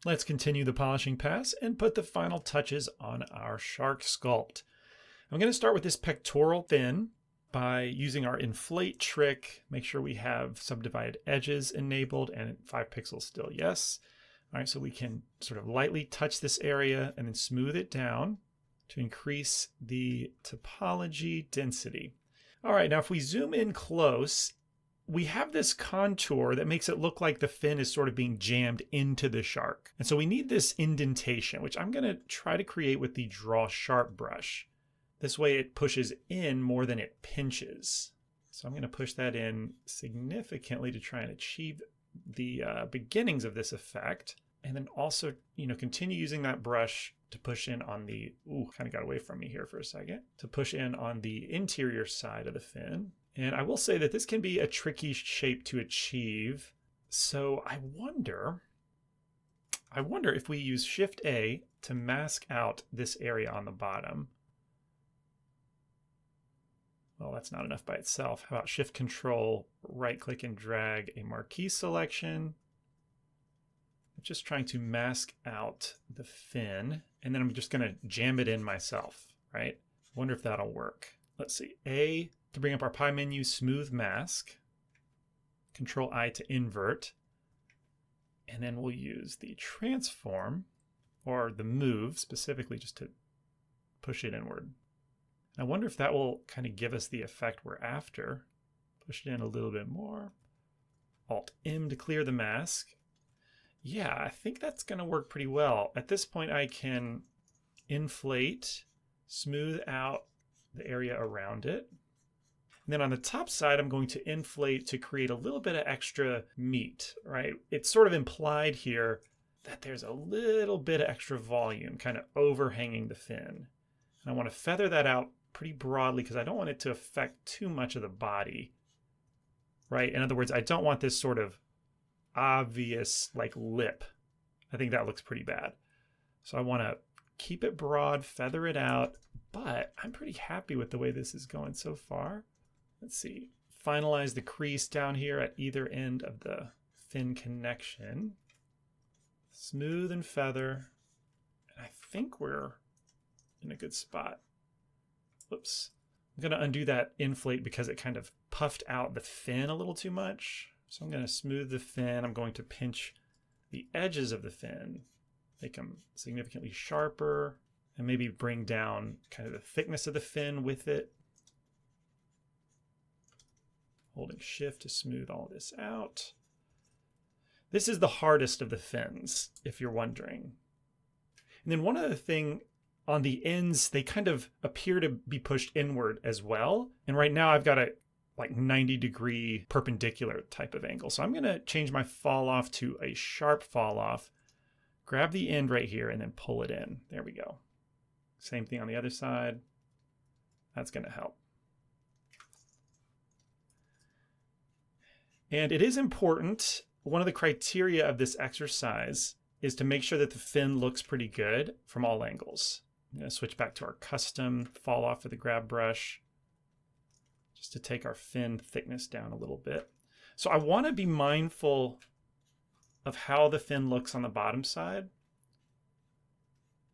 Let's continue the polishing pass and put the final touches on our shark sculpt. I'm going to start with this pectoral fin by using our inflate trick. Make sure we have subdivided edges enabled and 5 pixels still yes. All right, so we can sort of lightly touch this area and then smooth it down to increase the topology density. All right, now if we zoom in close, we have this contour that makes it look like the fin is sort of being jammed into the shark. And so we need this indentation, which I'm going to try to create with the Draw Sharp brush. This way it pushes in more than it pinches. So I'm going to push that in significantly to try and achieve the beginnings of this effect. And then also, continue using that brush to push in on the, kind of got away from me here for a second, to push in on the interior side of the fin. And I will say that this can be a tricky shape to achieve. So I wonder if we use Shift A to mask out this area on the bottom. Well, that's not enough by itself. How about Shift Control, right click and drag a marquee selection. I'm just trying to mask out the fin, and then I'm just going to jam it in myself, right? Wonder if that'll work. Let's see, A to bring up our pie menu, smooth mask, Control I to invert, and then we'll use the transform or the move specifically just to push it inward. I wonder if that will kind of give us the effect we're after. Push it in a little bit more. Alt M to clear the mask. Yeah, I think that's going to work pretty well. At this point, I can inflate, smooth out the area around it. And then on the top side, I'm going to inflate to create a little bit of extra meat, right? It's sort of implied here that there's a little bit of extra volume kind of overhanging the fin. And I want to feather that out pretty broadly because I don't want it to affect too much of the body, right? In other words, I don't want this sort of obvious like lip. I think that looks pretty bad. So I want to keep it broad, feather it out, but I'm pretty happy with the way this is going so far. Let's see, finalize the crease down here at either end of the fin connection. Smooth and feather. And I think we're in a good spot. Whoops. I'm going to undo that inflate because it kind of puffed out the fin a little too much. So I'm going to smooth the fin. I'm going to pinch the edges of the fin, make them significantly sharper, and maybe bring down kind of the thickness of the fin with it. Holding Shift to smooth all this out. This is the hardest of the fins, if you're wondering. And then one other thing, on the ends, they kind of appear to be pushed inward as well. And right now I've got a like 90-degree perpendicular type of angle. So I'm going to change my fall off to a sharp fall off, grab the end right here, and then pull it in. There we go. Same thing on the other side. That's going to help. And it is important, one of the criteria of this exercise is to make sure that the fin looks pretty good from all angles. I'm going to switch back to our custom fall off with the grab brush just to take our fin thickness down a little bit. So I want to be mindful of how the fin looks on the bottom side,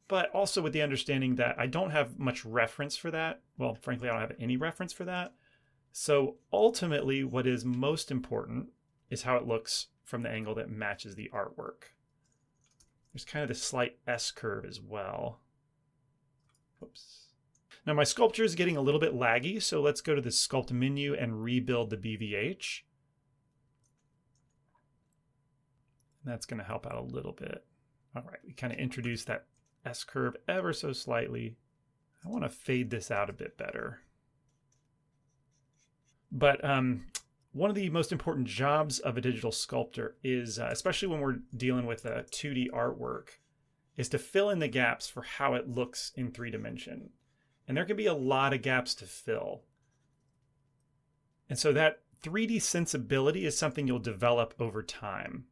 but also with the understanding that I don't have much reference for that. Well, frankly, I don't have any reference for that. So ultimately, what is most important is how it looks from the angle that matches the artwork. There's kind of this slight S curve as well. Whoops. Now my sculpture is getting a little bit laggy, so let's go to the Sculpt menu and rebuild the BVH. That's going to help out a little bit. All right, we kind of introduced that S curve ever so slightly. I want to fade this out a bit better. But one of the most important jobs of a digital sculptor is, especially when we're dealing with a 2D artwork, is to fill in the gaps for how it looks in 3D. And there can be a lot of gaps to fill. And so that 3D sensibility is something you'll develop over time.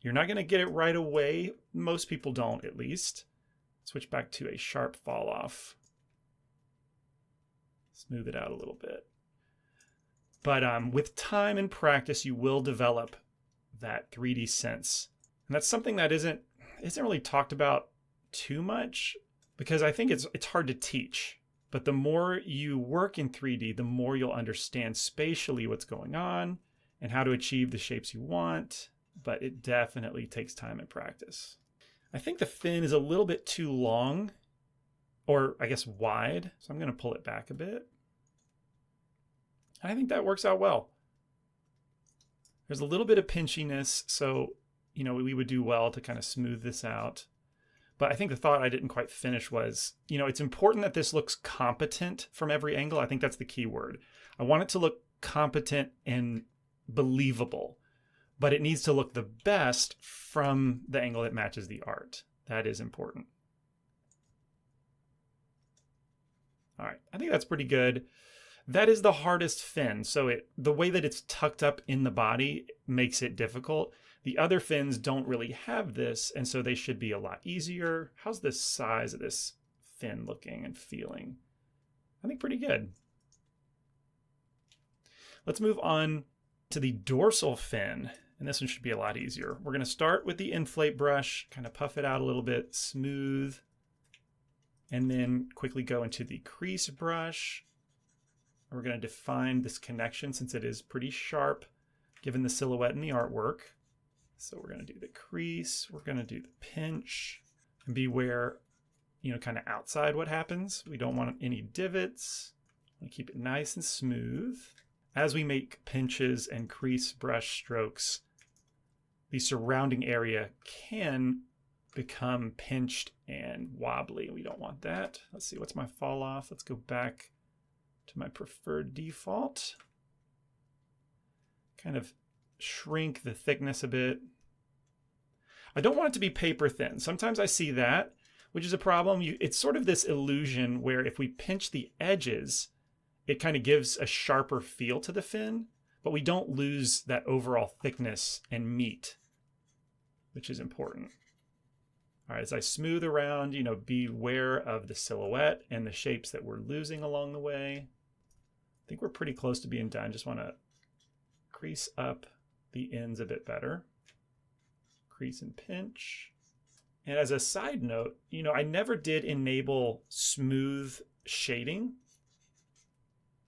You're not going to get it right away. Most people don't, at least. Switch back to a sharp fall off. Smooth it out a little bit. But with time and practice, you will develop that 3D sense. And that's something that isn't isn't really talked about too much because I think it's hard to teach. But the more you work in 3D, the more you'll understand spatially what's going on and how to achieve the shapes you want. But it definitely takes time and practice. I think the fin is a little bit too long, or I guess wide. So I'm going to pull it back a bit. I think that works out well. There's a little bit of pinchiness, so we would do well to kind of smooth this out. But I think the thought I didn't quite finish was, it's important that this looks competent from every angle. I think that's the key word. I want it to look competent and believable, but it needs to look the best from the angle that matches the art. That is important. All right, I think that's pretty good. That is the hardest fin. So the way that it's tucked up in the body makes it difficult. The other fins don't really have this, and so they should be a lot easier. How's the size of this fin looking and feeling? I think pretty good. Let's move on to the dorsal fin, and this one should be a lot easier. We're going to start with the inflate brush, kind of puff it out a little bit, smooth, and then quickly go into the crease brush. We're going to define this connection since it is pretty sharp given the silhouette and the artwork. So we're going to do the crease, we're going to do the pinch, and beware, kind of outside what happens. We don't want any divots. We keep it nice and smooth. As we make pinches and crease brush strokes, the surrounding area can become pinched and wobbly. We don't want that. Let's see, what's my fall off? Let's go back to my preferred default. Kind of shrink the thickness a bit. I don't want it to be paper thin. Sometimes I see that, which is a problem. It's sort of this illusion where if we pinch the edges, it kind of gives a sharper feel to the fin, but we don't lose that overall thickness and meat, which is important. All right, as I smooth around, beware of the silhouette and the shapes that we're losing along the way. I think we're pretty close to being done. Just want to crease up the ends a bit better. Crease and pinch. And as a side note, I never did enable smooth shading.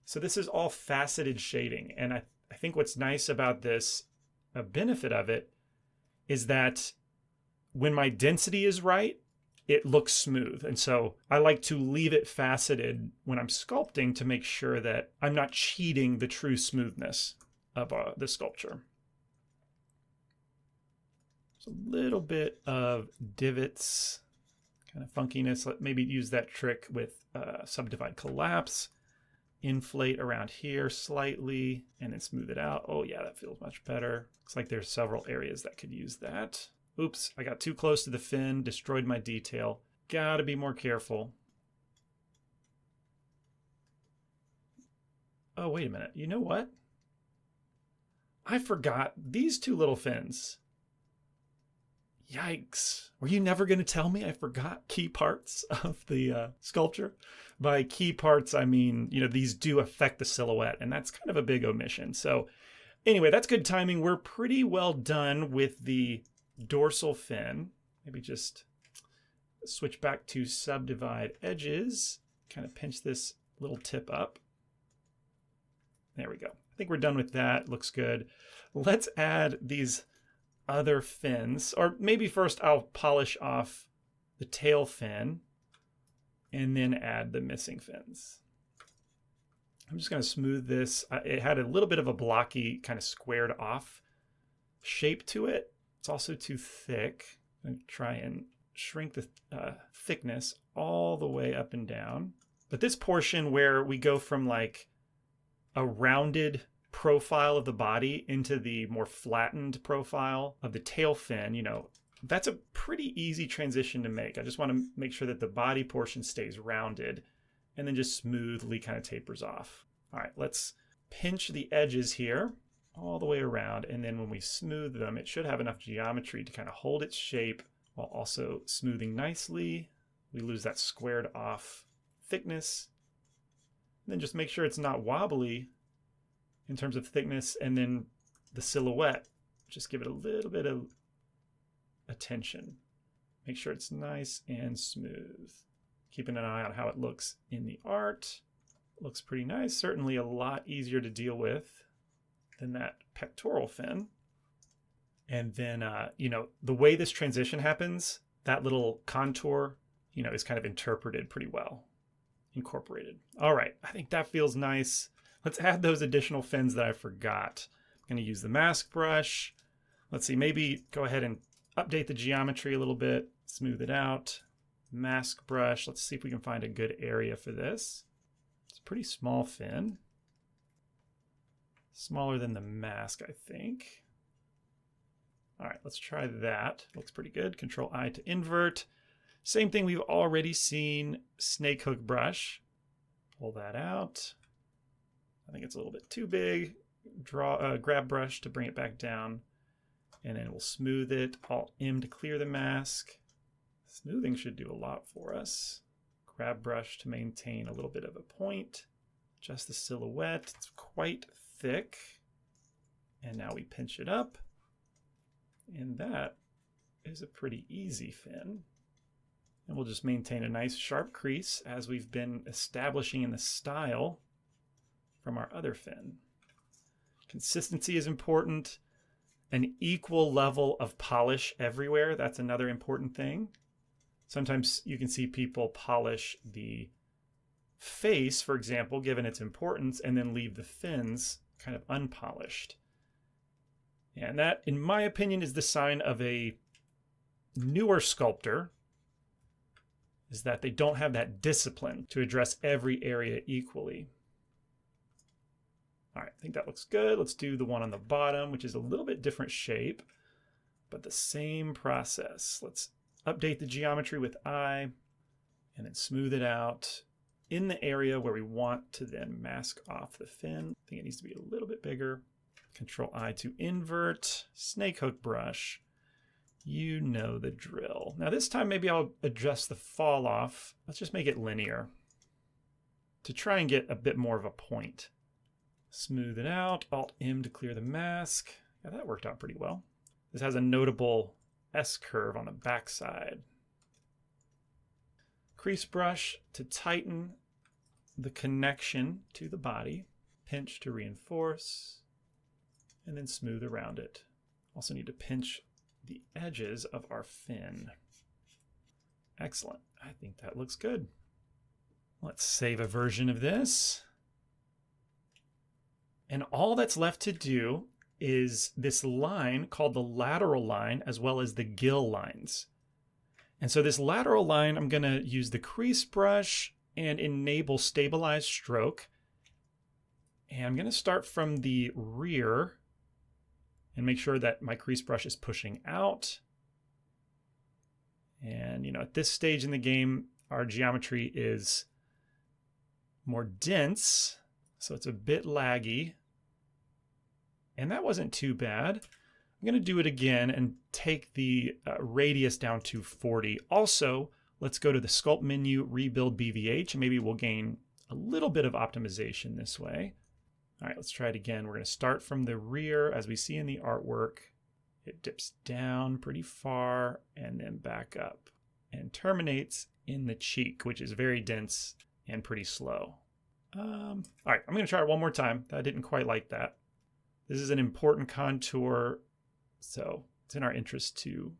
So this is all faceted shading. And I think what's nice about this, a benefit of it, is that when my density is right, it looks smooth. And so I like to leave it faceted when I'm sculpting to make sure that I'm not cheating the true smoothness of the sculpture. So a little bit of divots, kind of funkiness. Maybe use that trick with subdivide collapse. Inflate around here slightly and then smooth it out. Oh yeah, that feels much better. Looks like there's several areas that could use that. Oops, I got too close to the fin, destroyed my detail. Gotta be more careful. Oh, wait a minute. You know what? I forgot these two little fins. Yikes. Were you never going to tell me I forgot key parts of the sculpture? By key parts, I mean, these do affect the silhouette, and that's kind of a big omission. So anyway, that's good timing. We're pretty well done with the dorsal fin. Maybe just switch back to subdivide edges, kind of pinch this little tip up. There we go. I think we're done with that. Looks good. Let's add these other fins, or maybe first I'll polish off the tail fin and then add the missing fins. I'm just going to smooth this. It had a little bit of a blocky, kind of squared off shape to it. It's also too thick. I'm going to try and shrink the thickness all the way up and down. But this portion where we go from like a rounded profile of the body into the more flattened profile of the tail fin, that's a pretty easy transition to make. I just want to make sure that the body portion stays rounded and then just smoothly kind of tapers off. All right, let's pinch the edges here all the way around, and then when we smooth them, it should have enough geometry to kind of hold its shape while also smoothing nicely. We lose that squared off thickness. And then just make sure it's not wobbly in terms of thickness, and then the silhouette, just give it a little bit of attention. Make sure it's nice and smooth. Keeping an eye on how it looks in the art. Looks pretty nice. Certainly a lot easier to deal with than that pectoral fin. And then, you know, the way this transition happens, that little contour, you know, is kind of interpreted pretty well, incorporated. All right, I think that feels nice. Let's add those additional fins that I forgot. I'm going to use the mask brush. Let's see, maybe go ahead and update the geometry a little bit, smooth it out. Mask brush, let's see if we can find a good area for this. It's a pretty small fin. Smaller than the mask, I think. All right, let's try that. Looks pretty good. Control I to invert. Same thing we've already seen. Snake hook brush. Pull that out. I think it's a little bit too big. Grab brush to bring it back down. And then we'll smooth it. Alt M to clear the mask. Smoothing should do a lot for us. Grab brush to maintain a little bit of a point. Just the silhouette. It's quite thick. And now we pinch it up. And that is a pretty easy fin. And we'll just maintain a nice sharp crease as we've been establishing in the style from our other fin. Consistency is important. An equal level of polish everywhere. That's another important thing. Sometimes you can see people polish the face, for example, given its importance, and then leave the fins kind of unpolished. And that, in my opinion, is the sign of a newer sculptor, is that they don't have that discipline to address every area equally. All right, I think that looks good. Let's do the one on the bottom, which is a little bit different shape, but the same process. Let's update the geometry with I, and then smooth it out in the area where we want to then mask off the fin. I think it needs to be a little bit bigger. Control I to invert, snake hook brush. You know the drill. Now this time maybe I'll adjust the fall off. Let's just make it linear to try and get a bit more of a point. Smooth it out, Alt M to clear the mask. Yeah, that worked out pretty well. This has a notable S curve on the backside. Crease brush to tighten the connection to the body. Pinch to reinforce. And then smooth around it. Also need to pinch the edges of our fin. Excellent. I think that looks good. Let's save a version of this. And all that's left to do is this line called the lateral line, as well as the gill lines. And so this lateral line, I'm going to use the crease brush and enable stabilized stroke. And I'm going to start from the rear and make sure that my crease brush is pushing out. And, you know, at this stage in the game, our geometry is more dense, so it's a bit laggy. And that wasn't too bad. I'm going to do it again and take the radius down to 40. Also, let's go to the sculpt menu, rebuild BVH, and maybe we'll gain a little bit of optimization this way. All right, let's try it again. We're going to start from the rear. As we see in the artwork, it dips down pretty far and then back up and terminates in the cheek, which is very dense and pretty slow. All right, I'm going to try it one more time. I didn't quite like that. This is an important contour, so it's in our interest to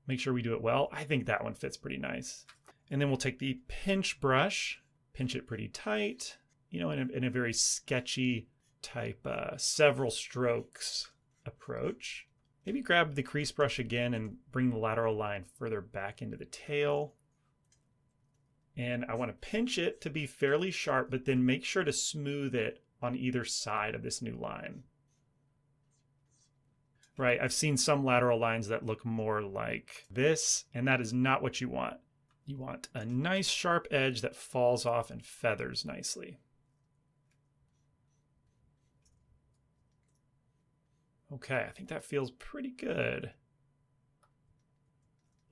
make sure we do it well. I think that one fits pretty nice. And then we'll take the pinch brush, pinch it pretty tight, you know, in a very sketchy type several strokes approach. Maybe grab the crease brush again and bring the lateral line further back into the tail. And I want to pinch it to be fairly sharp, but then make sure to smooth it on either side of this new line. Right, I've seen some lateral lines that look more like this, and that is not what you want. You want a nice sharp edge that falls off and feathers nicely. Okay, I think that feels pretty good.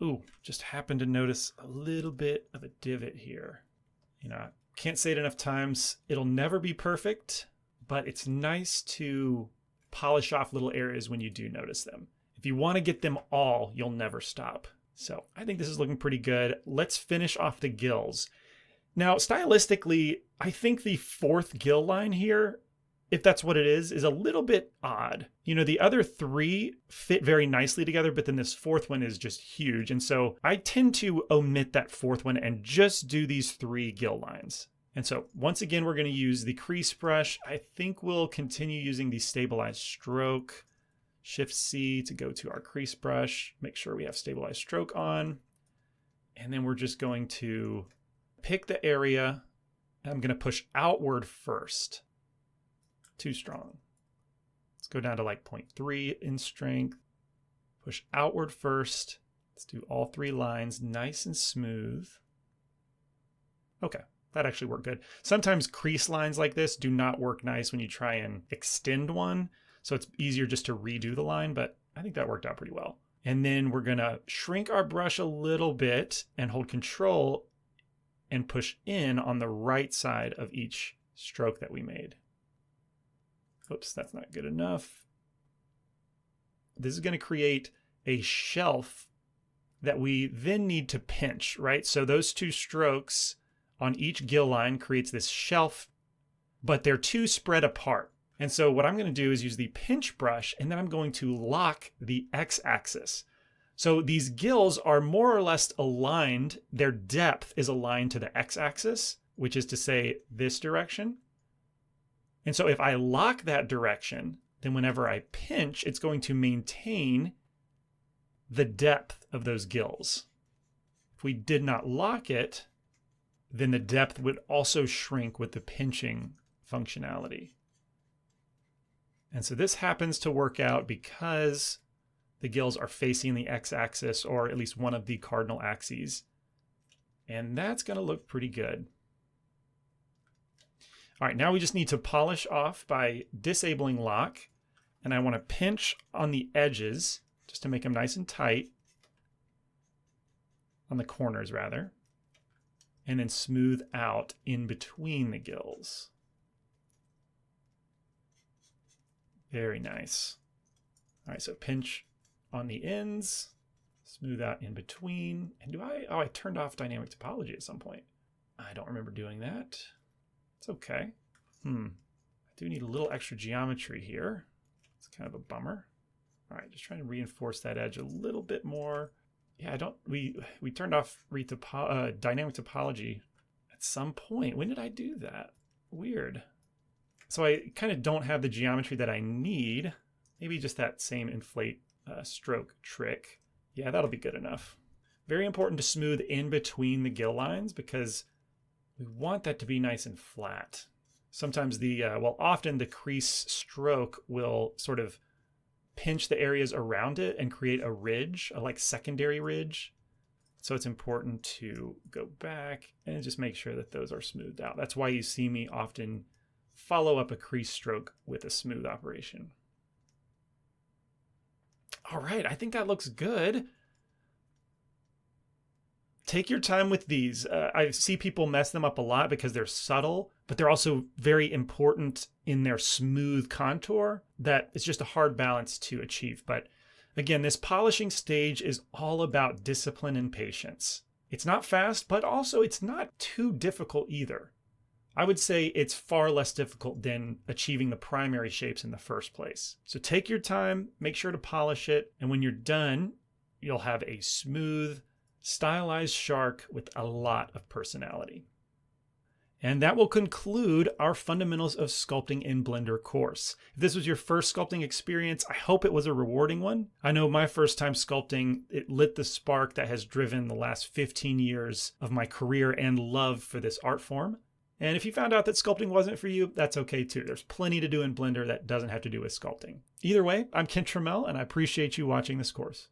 Ooh, just happened to notice a little bit of a divot here. You know, can't say it enough times. It'll never be perfect, but it's nice to polish off little areas when you do notice them. If you want to get them all, you'll never stop. So I think this is looking pretty good. Let's finish off the gills. Now, stylistically, I think the fourth gill line here, if that's what it is a little bit odd. You know, the other three fit very nicely together, but then this fourth one is just huge. And so I tend to omit that fourth one and just do these 3 gill lines. And so once again, we're going to use the crease brush. I think we'll continue using the stabilized stroke. Shift C to go to our crease brush. Make sure we have stabilized stroke on. And then we're just going to pick the area. I'm going to push outward first. Too strong. Let's go down to like 0.3 in strength. Push outward first. Let's do all 3 lines nice and smooth. Okay, that actually worked good. Sometimes crease lines like this do not work nice when you try and extend one. So it's easier just to redo the line, but I think that worked out pretty well. And then we're gonna shrink our brush a little bit and hold Control and push in on the right side of each stroke that we made. Oops, that's not good enough. This is gonna create a shelf that we then need to pinch, right? So those 2 strokes on each gill line creates this shelf, but they're too spread apart. And so what I'm going to do is use the pinch brush, and then I'm going to lock the x-axis. So these gills are more or less aligned. Their depth is aligned to the x-axis, which is to say this direction. And so if I lock that direction, then whenever I pinch, it's going to maintain the depth of those gills. If we did not lock it, then the depth would also shrink with the pinching functionality. And so this happens to work out because the gills are facing the x-axis, or at least one of the cardinal axes. And that's going to look pretty good. All right, now we just need to polish off by disabling lock. And I want to pinch on the edges just to make them nice and tight. On the corners, rather. And then smooth out in between the gills. Very nice. All right, so pinch on the ends, smooth out in between. And I turned off dynamic topology at some point. I don't remember doing that. It's okay. I do need a little extra geometry here. It's kind of a bummer. All right, just trying to reinforce that edge a little bit more. Yeah, we turned off dynamic topology at some point. When did I do that? Weird. So I kind of don't have the geometry that I need. Maybe just that same inflate stroke trick. Yeah, that'll be good enough. Very important to smooth in between the gill lines because we want that to be nice and flat. Sometimes often the crease stroke will sort of pinch the areas around it and create a ridge, a like secondary ridge. So it's important to go back and just make sure that those are smoothed out. That's why you see me often follow up a crease stroke with a smooth operation. All right, I think that looks good. Take your time with these. I see people mess them up a lot because they're subtle, but they're also very important in their smooth contour. That it's just a hard balance to achieve. But again, this polishing stage is all about discipline and patience. It's not fast, but also it's not too difficult either. I would say it's far less difficult than achieving the primary shapes in the first place. So take your time, make sure to polish it, and when you're done, you'll have a smooth, stylized shark with a lot of personality. And that will conclude our Fundamentals of Sculpting in Blender course. If this was your first sculpting experience, I hope it was a rewarding one. I know my first time sculpting, it lit the spark that has driven the last 15 years of my career and love for this art form. And if you found out that sculpting wasn't for you, that's okay too. There's plenty to do in Blender that doesn't have to do with sculpting. Either way, I'm Kent Trammell, and I appreciate you watching this course.